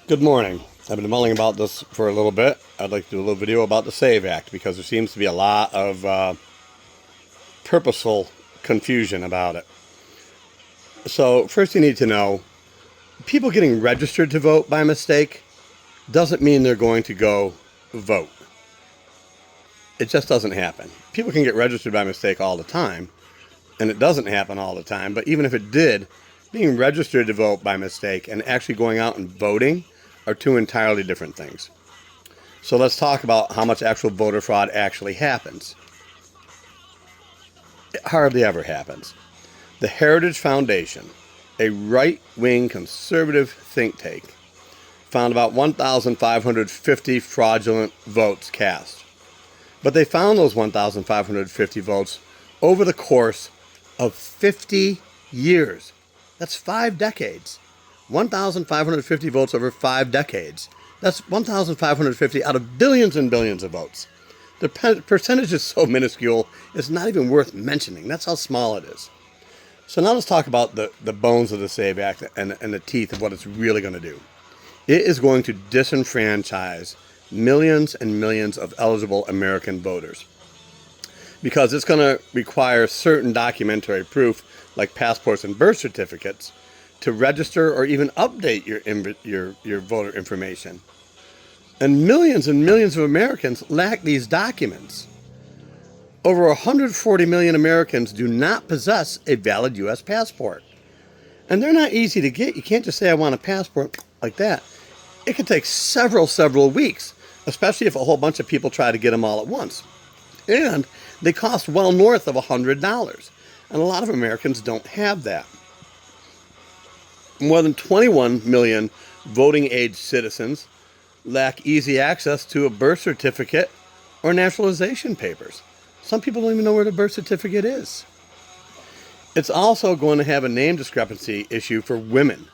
Good morning. I've been mulling about this for a little bit. I'd like to do a little video about the SAVE Act because there seems to be a lot of purposeful confusion about it. So first you need to know, people getting registered to vote by mistake doesn't mean they're going to go vote. It just doesn't happen. People can get registered by mistake all the time, and it doesn't happen all the time, but even if it did, being registered to vote by mistake and actually going out and voting are two entirely different things. So let's talk about how much actual voter fraud actually happens. It hardly ever happens. The Heritage Foundation, a right-wing conservative think tank, found about 1,550 fraudulent votes cast. But they found those 1,550 votes over the course of 50 years. That's 5 decades. 1,550 votes over 5 decades. That's 1,550 out of billions and billions of votes. The percentage is so minuscule, it's not even worth mentioning. That's how small it is. So now let's talk about the bones of the SAVE Act and the teeth of what it's really going to do. It is going to disenfranchise millions and millions of eligible American voters, because it's going to require certain documentary proof, like passports and birth certificates, to register or even update your voter information. And millions of Americans lack these documents. Over 140 million Americans do not possess a valid U.S. passport. And they're not easy to get. You can't just say, I want a passport like that. It could take several weeks, especially if a whole bunch of people try to get them all at once. And they cost well north of $100. And a lot of Americans don't have that. More than 21 million voting-age citizens lack easy access to a birth certificate or naturalization papers. Some people don't even know where the birth certificate is. It's also going to have a name discrepancy issue for women.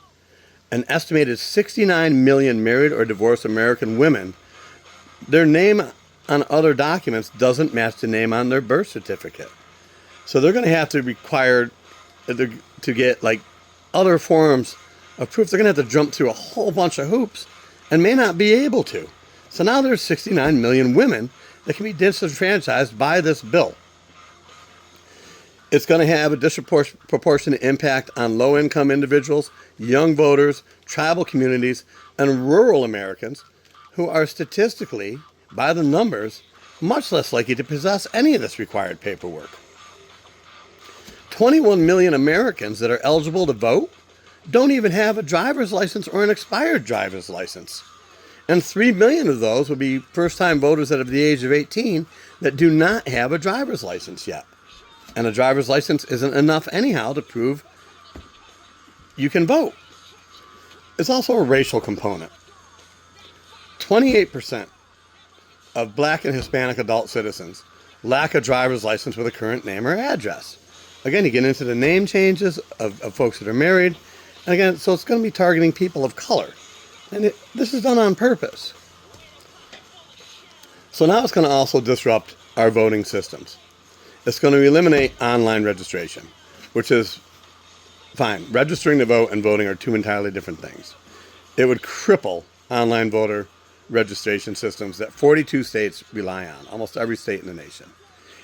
An estimated 69 million married or divorced American women, their name on other documents doesn't match the name on their birth certificate. So they're going to have to require to get like other forms of proof. They're going to have to jump through a whole bunch of hoops and may not be able to. So now there's 69 million women that can be disenfranchised by this bill. It's going to have a disproportionate impact on low-income individuals, young voters, tribal communities, and rural Americans who are statistically, by the numbers, much less likely to possess any of this required paperwork. 21 million Americans that are eligible to vote don't even have a driver's license or an expired driver's license. And 3 million of those will be first-time voters that are the age of 18 that do not have a driver's license yet. And a driver's license isn't enough anyhow to prove you can vote. There's also a racial component. 28% of Black and Hispanic adult citizens lack a driver's license with a current name or address. Again, you get into the name changes of folks that are married. And again, so it's going to be targeting people of color. And this is done on purpose. So now it's going to also disrupt our voting systems. It's going to eliminate online registration, which is fine. Registering to vote and voting are two entirely different things. It would cripple online voter registration systems that 42 states rely on, almost every state in the nation.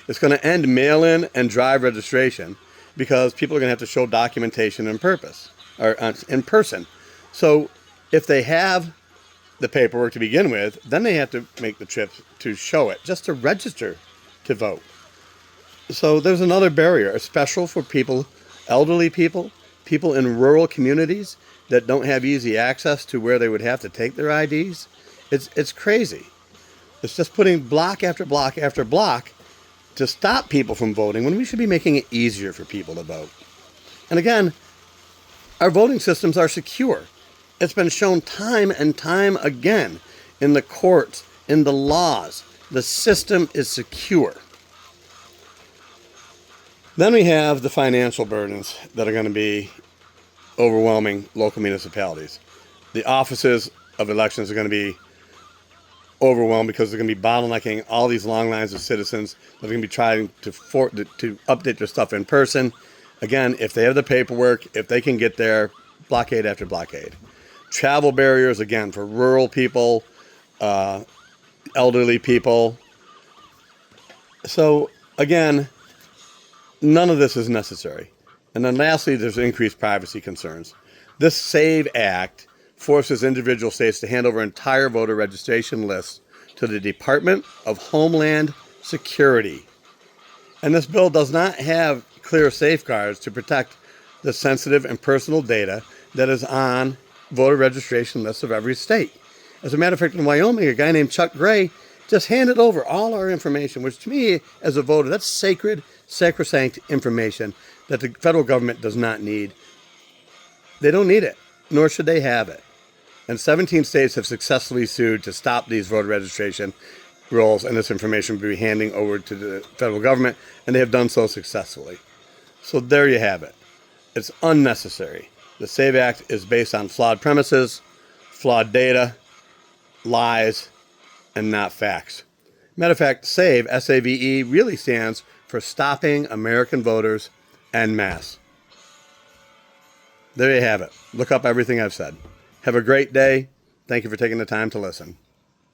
It's going to end mail-in and drive registration because people are going to have to show documentation in person. So if they have the paperwork to begin with, then they have to make the trip to show it, just to register to vote. So there's another barrier, especially for people, elderly people, people in rural communities that don't have easy access to where they would have to take their IDs. It's crazy. It's just putting block after block after block to stop people from voting when we should be making it easier for people to vote. And again, our voting systems are secure. It's been shown time and time again in the courts, in the laws. The system is secure. Then we have the financial burdens that are going to be overwhelming local municipalities. The offices of elections are going to be overwhelmed because they're going to be bottlenecking all these long lines of citizens that are going to be trying to update their stuff in person. Again, if they have the paperwork, if they can get there, blockade after blockade. travel barriers, again, for rural people, elderly people. So, again, none of this is necessary. And then lastly, there's increased privacy concerns. This SAVE Act forces individual states to hand over entire voter registration lists to the Department of Homeland Security. And this bill does not have clear safeguards to protect the sensitive and personal data that is on voter registration lists of every state. As a matter of fact, in Wyoming, a guy named Chuck Gray just handed over all our information, which to me, as a voter, that's sacrosanct information that the federal government does not need. They don't need it, nor should they have it. And 17 states have successfully sued to stop these voter registration rolls and this information will be handing over to the federal government, and they have done so successfully. So there you have it. It's unnecessary. The SAVE Act is based on flawed premises, flawed data, lies, and not facts. Matter of fact, SAVE, S-A-V-E, really stands for Stopping American Voters en Masse. There you have it. Look up everything I've said. Have a great day. Thank you for taking the time to listen.